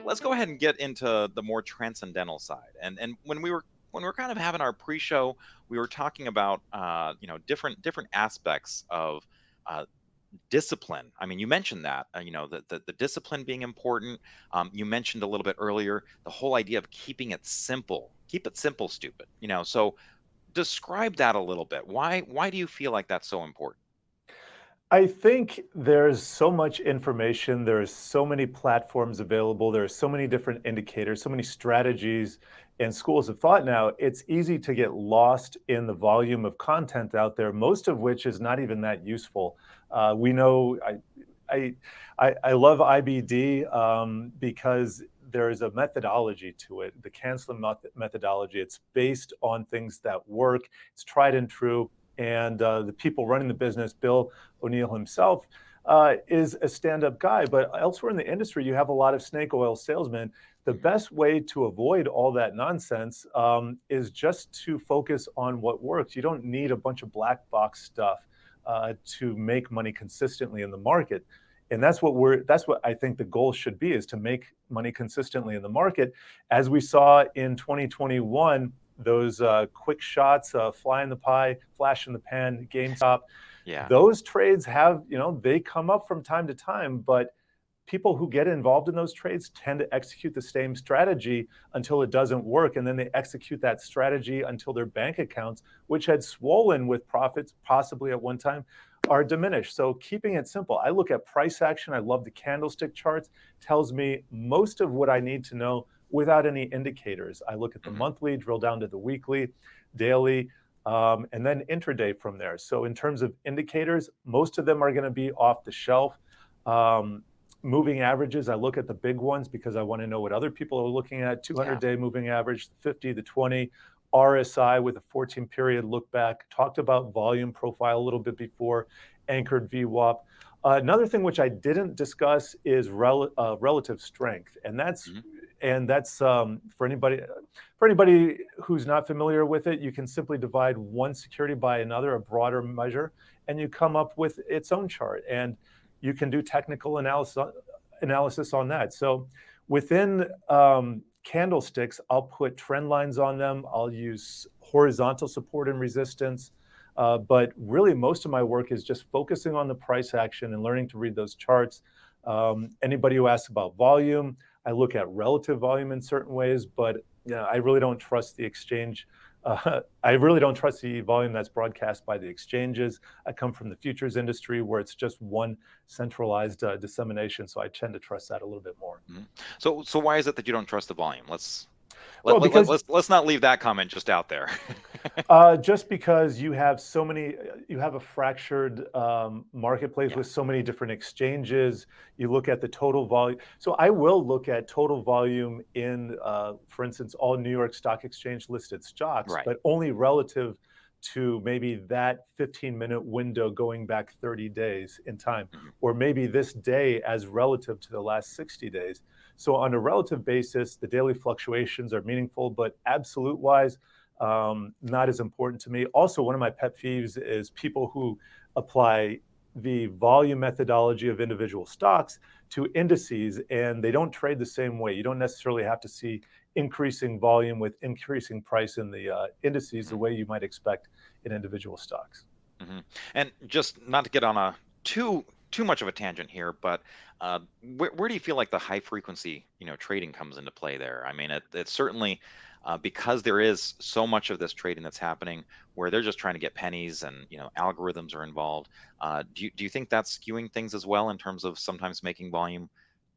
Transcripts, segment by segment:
let's go ahead and get into the more transcendental side. And when we were kind of having our pre-show, we were talking about different aspects of uh, discipline. I mean, you mentioned that the discipline being important. You mentioned a little bit earlier the whole idea of keeping it simple. Keep it simple, stupid. So describe that a little bit. Why do you feel like that's so important? I think there's so much information, there's so many platforms available, there are so many different indicators, so many strategies and schools of thought now. It's easy to get lost in the volume of content out there, most of which is not even that useful. We know I, I love IBD because there is a methodology to it, the canceling methodology. It's based on things that work. It's tried and true. And the people running the business, Bill O'Neill himself, is a stand-up guy. But elsewhere in the industry, you have a lot of snake oil salesmen. The Mhm. best way to avoid all that nonsense is just to focus on what works. You don't need a bunch of black box stuff to make money consistently in the market. And that's what I think the goal should be, is to make money consistently in the market. As we saw in 2021, those quick shots, fly in the pie, flash in the pan, GameStop, Yeah. those trades have, they come up from time to time, but people who get involved in those trades tend to execute the same strategy until it doesn't work. And then they execute that strategy until their bank accounts, which had swollen with profits possibly at one time, are diminished. So keeping it simple, I look at price action. I love the candlestick charts, tells me most of what I need to know without any indicators. I look at the Hmm. monthly, drill down to the weekly, daily, and then intraday from there. So in terms of indicators, most of them are going to be off the shelf. Um, Moving averages, I look at the big ones because I want to know what other people are looking at. Yeah. 200-day moving average, the 50, the 20, RSI with a 14-period look back. Talked about volume profile a little bit before, anchored VWAP. Another thing which I didn't discuss is relative strength, and that's Hmm. and that's for anybody who's not familiar with it. You can simply divide one security by another, a broader measure, and you come up with its own chart. And you can do technical analysis on that. So within candlesticks, I'll put trend lines on them. I'll use horizontal support and resistance. But really, most of my work is just focusing on the price action and learning to read those charts. Anybody who asks about volume, I look at relative volume in certain ways, but I really don't trust the exchange. I really don't trust the volume that's broadcast by the exchanges. I come from the futures industry where it's just one centralized dissemination, so I tend to trust that a little bit more. Hmm. So why is it that you don't trust the volume? Let's Well, because let's not leave that comment just out there. just because you have so many, you have a fractured marketplace Yeah. with so many different exchanges. You look at the total volume. So I will look at total volume in, for instance, all New York Stock Exchange listed stocks, Right. but only relative to maybe that 15-minute window going back 30 days in time, Hmm. or maybe this day as relative to the last 60 days. So on a relative basis, the daily fluctuations are meaningful, but absolute wise, not as important to me. Also, one of my pet peeves is people who apply the volume methodology of individual stocks to indices, and they don't trade the same way. You don't necessarily have to see increasing volume with increasing price in the indices the way you might expect in individual stocks. Hmm. And just not to get on a too much of a tangent here, but where do you feel like the high frequency trading comes into play there? I mean, it's certainly because there is so much of this trading that's happening where they're just trying to get pennies, and algorithms are involved. Do you think that's skewing things as well in terms of sometimes making volume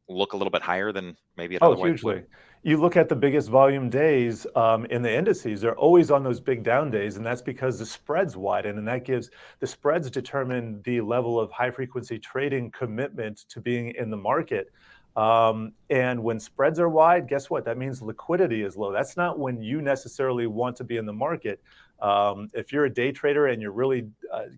look a little bit higher than maybe it Oh, otherwise would? hugely. You look at the biggest volume days in the indices, they're always on those big down days, and that's because the spreads widen, and that gives the spreads determine the level of high frequency trading commitment to being in the market. And when spreads are wide, guess what? That means liquidity is low. That's not when you necessarily want to be in the market. If you're a day trader and you really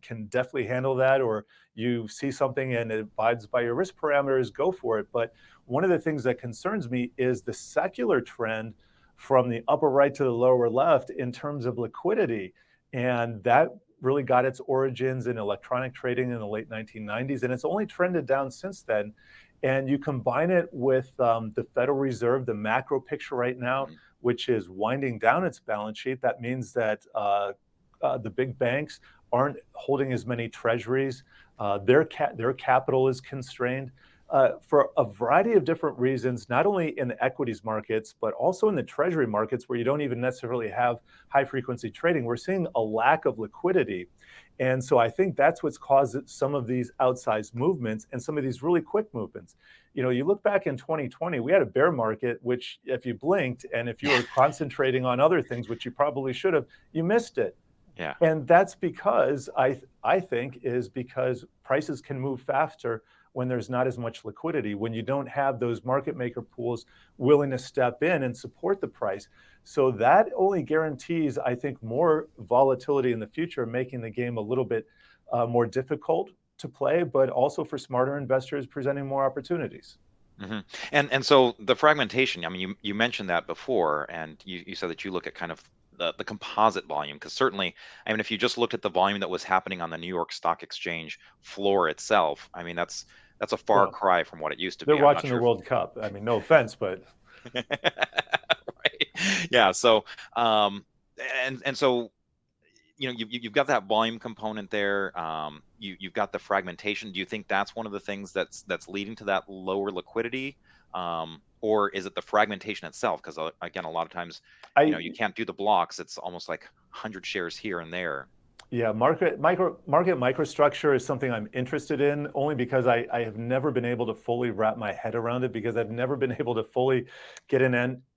can definitely handle that, or you see something and it abides by your risk parameters, go for it. But one of the things that concerns me is the secular trend from the upper right to the lower left in terms of liquidity. And that really got its origins in electronic trading in the late 1990s. And it's only trended down since then. And you combine it with the Federal Reserve, the macro picture right now, Mhm. which is winding down its balance sheet. That means that the big banks aren't holding as many treasuries. Their capital is constrained for a variety of different reasons, not only in the equities markets, but also in the treasury markets where you don't even necessarily have high frequency trading. We're seeing a lack of liquidity. And so I think that's what's caused some of these outsized movements and some of these really quick movements. You know, you look back in 2020, we had a bear market, which if you blinked and if you Yeah. were concentrating on other things, which you probably should have, you missed it. Yeah. And that's because I think is because prices can move faster when there's not as much liquidity, when you don't have those market maker pools willing to step in and support the price. So that only guarantees, I think, more volatility in the future, making the game a little bit more difficult to play, but also for smarter investors presenting more opportunities. Mhm. And so the fragmentation, I mean, you mentioned that before, and you said that you look at kind of the composite volume, because certainly, I mean, if you just looked at the volume that was happening on the New York Stock Exchange floor itself, I mean, that's a far Well, cry from what it used to they're be. I'm not watching the sure World Cup. I mean, no offense, but if right. Yeah, so and so you've got that volume component there. You've got the fragmentation. Do you think that's one of the things that's leading to that lower liquidity, or is it the fragmentation itself? Because again, a lot of times, you I can't do the blocks. It's almost like 100 shares here and there. Yeah, market microstructure is something I'm interested in only because I have never been able to fully wrap my head around it because I've never been able to fully get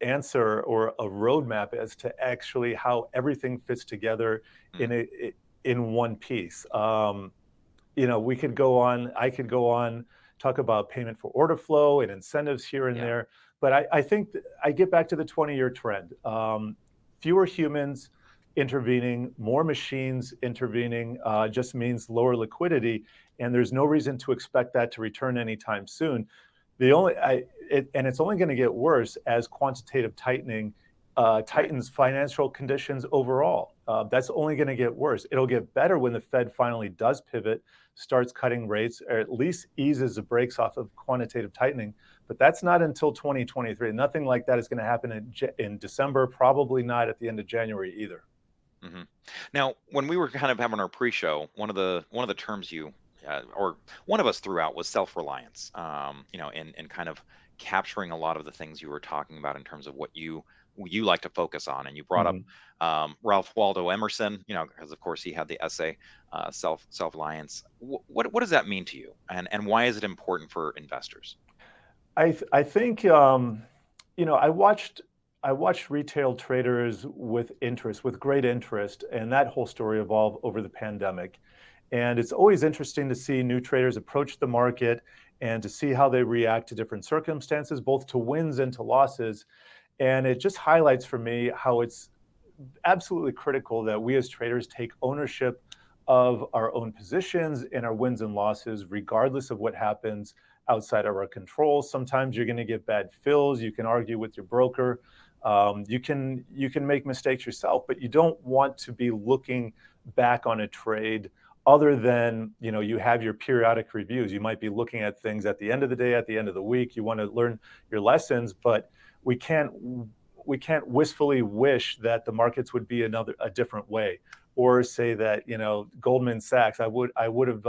answer or a roadmap as to actually how everything fits together Mm, in one piece. You know, I could go on, talk about payment for order flow and incentives here and yeah, there, but I think I get back to the 20-year trend. Fewer humans intervening, more machines intervening just means lower liquidity, and there's no reason to expect that to return anytime soon. And it's only going to get worse as quantitative tightening right. tightens financial conditions overall. That's only going to get worse. It'll get better when the Fed finally does pivot, starts cutting rates, or at least eases the brakes off of quantitative tightening. But that's not until 2023. Nothing like that is going to happen in December, probably not at the end of January either. hmm Now, when we were kind of having our pre-show, one of the terms or one of us threw out was self-reliance. In kind of capturing a lot of the things you were talking about in terms of what you like to focus on. And you brought up Mhm. Ralph Waldo Emerson, because of course he had the essay self-reliance. What does that mean to you, and why is it important for investors? I think you know I watched retail traders with interest, with great interest, and that whole story evolve over the pandemic. And it's always interesting to see new traders approach the market and to see how they react to different circumstances, both to wins and to losses. And it just highlights for me how it's absolutely critical that we as traders take ownership of our own positions and our wins and losses, regardless of what happens outside of our control. Sometimes you're going to get bad fills. You can argue with your broker. You can make mistakes yourself, but you don't want to be looking back on a trade other than you have your periodic reviews. You might be looking at things at the end of the day, at the end of the week. You want to learn your lessons, but we can't we can't wistfully wish that the markets would be a different way, or say that Goldman Sachs, I would have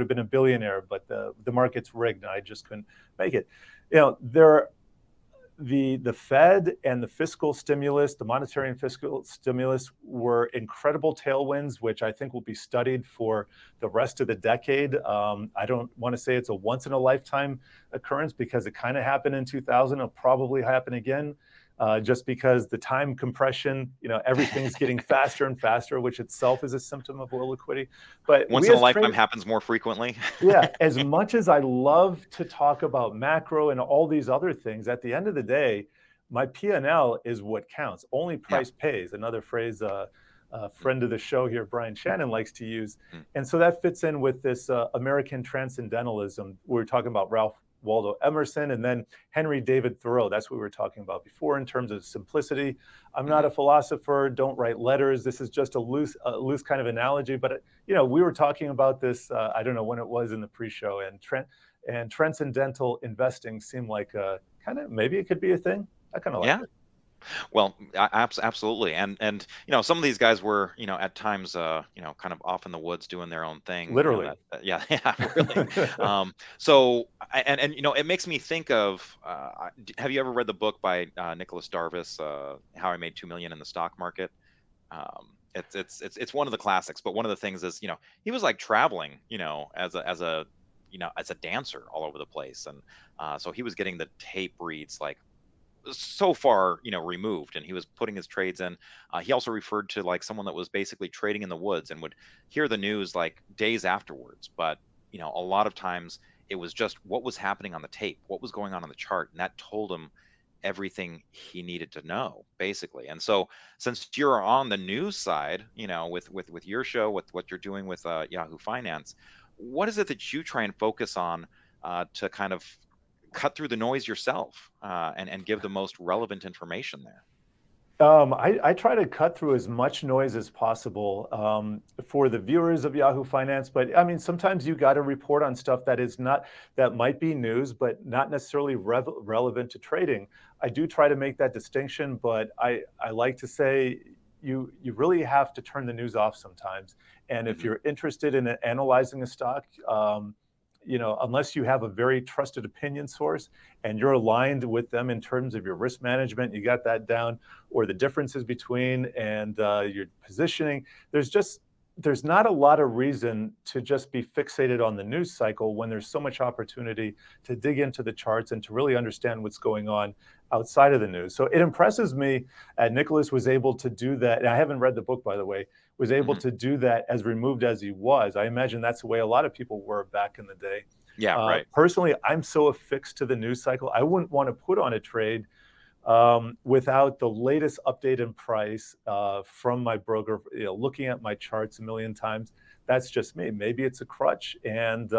been a billionaire, but the market's rigged and I just couldn't make it. There the Fed and the fiscal stimulus, the monetary and fiscal stimulus, were incredible tailwinds, which I think will be studied for the rest of the decade. I don't want to say it's a once in a lifetime occurrence because it kind of happened in 2000. It'll probably happen again, just because the time compression, everything's getting faster and faster, which itself is a symptom of low liquidity. But Once we in a as lifetime traders, happens more frequently. yeah, as much as I love to talk about macro and all these other things, at the end of the day, my P&L is what counts. Only Yeah. price pays, another phrase a Mm, friend of the show here, Brian Shannon, likes to use. mm, And so that fits in with this American transcendentalism. We were talking about Waldo Emerson, and then Henry David Thoreau. That's what we were talking about before in terms of simplicity. I'm not Hmm. a philosopher. Don't write letters. This is just a loose kind of analogy. But we were talking about this. I don't know when it was in the pre-show, and transcendental investing seemed like kind of maybe it could be a thing. I kind of like Yeah. it. Well, absolutely, and some of these guys were at times kind of off in the woods doing their own thing. Literally. Yeah, yeah, really. So and it makes me think of have you ever read the book by Nicholas Darvis, How I Made 2 Million in the Stock Market? It's one of the classics, but one of the things is he was like traveling as a dancer all over the place, and so he was getting the tape reads like so far removed, and he was putting his trades in. He also referred to like someone that was basically trading in the woods and would hear the news like days afterwards, but a lot of times it was just what was happening on the tape, what was going on the chart, and that told him everything he needed to know basically. And so since you're on the news side, with your show, with what you're doing with Yahoo Finance, what is it that you try and focus on to kind of cut through the noise yourself, and give the most relevant information there? I try to cut through as much noise as possible for the viewers of Yahoo Finance, but I mean, sometimes you got to report on stuff that might be news, but not necessarily relevant to trading. I do try to make that distinction, but I like to say you really have to turn the news off sometimes. And if Hmm. you're interested in analyzing a stock, unless you have a very trusted opinion source and you're aligned with them in terms of your risk management, you got that down, or the differences between and your positioning. There's not a lot of reason to just be fixated on the news cycle when there's so much opportunity to dig into the charts and to really understand what's going on outside of the news. So it impresses me that Nicholas was able to do that. And I haven't read the book, by the way, was able Hmm. to do that as removed as he was. I imagine that's the way a lot of people were back in the day. Yeah, right. Personally, I'm so affixed to the news cycle. I wouldn't want to put on a trade without the latest update in price from my broker, looking at my charts a million times. That's just me. Maybe it's a crutch, and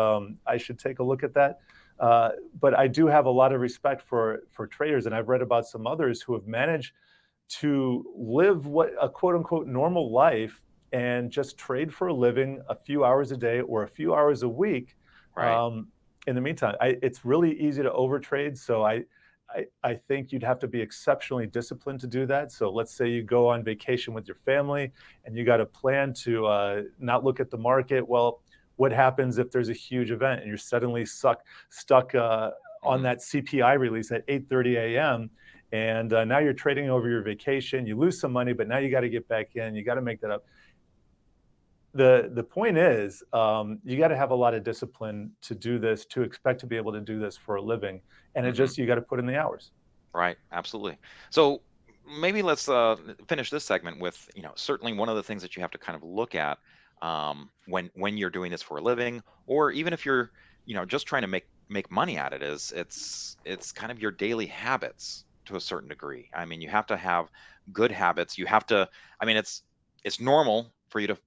I should take a look at that. But I do have a lot of respect for traders, and I've read about some others who have managed to live what a quote unquote normal life and just trade for a living a few hours a day or a few hours a week. Right. In the meantime, it's really easy to overtrade. So I think you'd have to be exceptionally disciplined to do that. So let's say you go on vacation with your family and you got a plan to not look at the market. Well, what happens if there's a huge event and you're suddenly stuck on Hmm. that CPI release at 8:30 a.m. And now you're trading over your vacation. You lose some money, but now you got to get back in. You got to make that up. The point is, you got to have a lot of discipline to do this, to expect to be able to do this for a living, and Hmm. you got to put in the hours. Right, absolutely. So maybe let's finish this segment with, certainly one of the things that you have to kind of look at, when you're doing this for a living, or even if you're, just trying to make money at it, is it's kind of your daily habits to a certain degree. I mean, you have to have good habits. You have to. I mean, it's normal for you to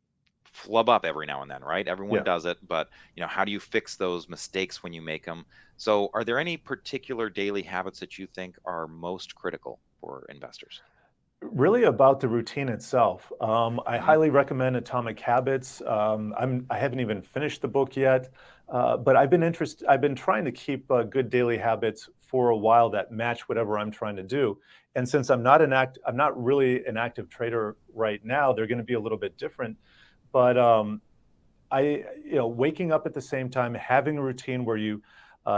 flub up every now and then, right? Everyone Yeah. does it, but how do you fix those mistakes when you make them? So, are there any particular daily habits that you think are most critical for investors? Really about the routine itself. I Hmm. highly recommend Atomic Habits. I haven't even finished the book yet, but I've been trying to keep good daily habits for a while that match whatever I'm trying to do. And since I'm not really an active trader right now, they're going to be a little bit different. But waking up at the same time, having a routine where you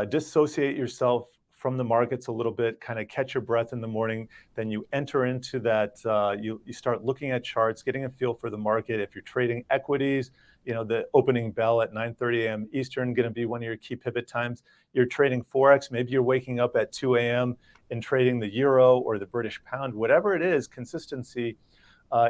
dissociate yourself from the markets a little bit, kind of catch your breath in the morning, then you enter into that. You start looking at charts, getting a feel for the market. If you're trading equities, the opening bell at 9:30 a.m. Eastern going to be one of your key pivot times. You're trading forex, maybe you're waking up at 2 a.m. and trading the euro or the British pound. Whatever it is, consistency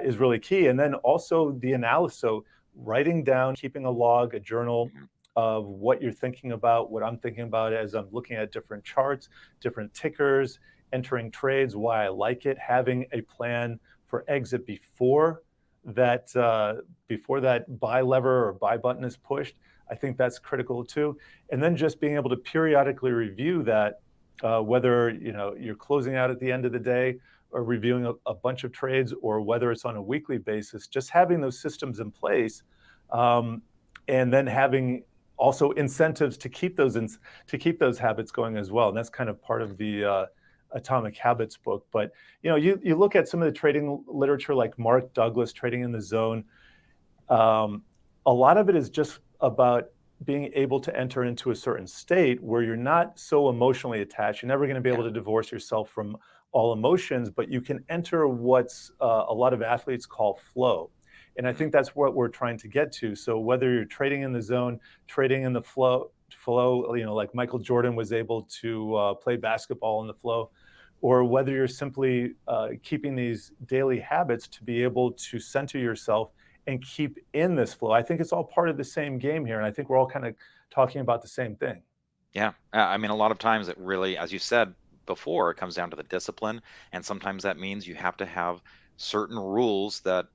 is really key. And then also the analysis. So writing down, keeping a log, a journal Hmm. of what you're thinking about, what I'm thinking about as I'm looking at different charts, different tickers, entering trades, why I like it, having a plan for exit before that buy lever or buy button is pushed. I think that's critical too. And then just being able to periodically review that, whether you're closing out at the end of the day or reviewing a bunch of trades, or whether it's on a weekly basis, just having those systems in place, um, and then having also incentives to keep those habits going as well. And that's kind of part of the Atomic Habits book. But you look at some of the trading literature, like Mark Douglas, Trading in the Zone. Um, a lot of it is just about being able to enter into a certain state where you're not so emotionally attached. You're never going to be Yeah. able to divorce yourself from all emotions, but you can enter what's a lot of athletes call flow. And I Mhm. think that's what we're trying to get to. So whether you're trading in the zone, trading in the flow, like Michael Jordan was able to play basketball in the flow, or whether you're simply keeping these daily habits to be able to center yourself and keep in this flow. I think it's all part of the same game here, and I think we're all kind of talking about the same thing. Yeah. I mean, a lot of times it really, as you said before, it comes down to the discipline, and sometimes that means you have to have certain rules that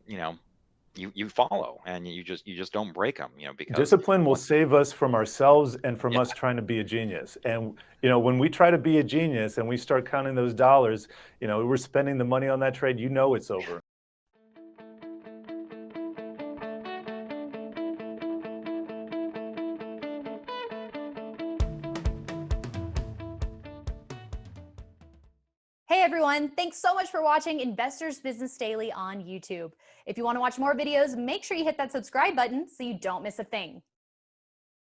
you follow, and you just don't break them, because Discipline will what, save us from ourselves and from yeah. us trying to be a genius. And when we try to be a genius and we start counting those dollars, we're spending the money on that trade, it's over. Hey everyone, thanks so much for watching Investors Business Daily on YouTube. If you want to watch more videos, make sure you hit that subscribe button so you don't miss a thing.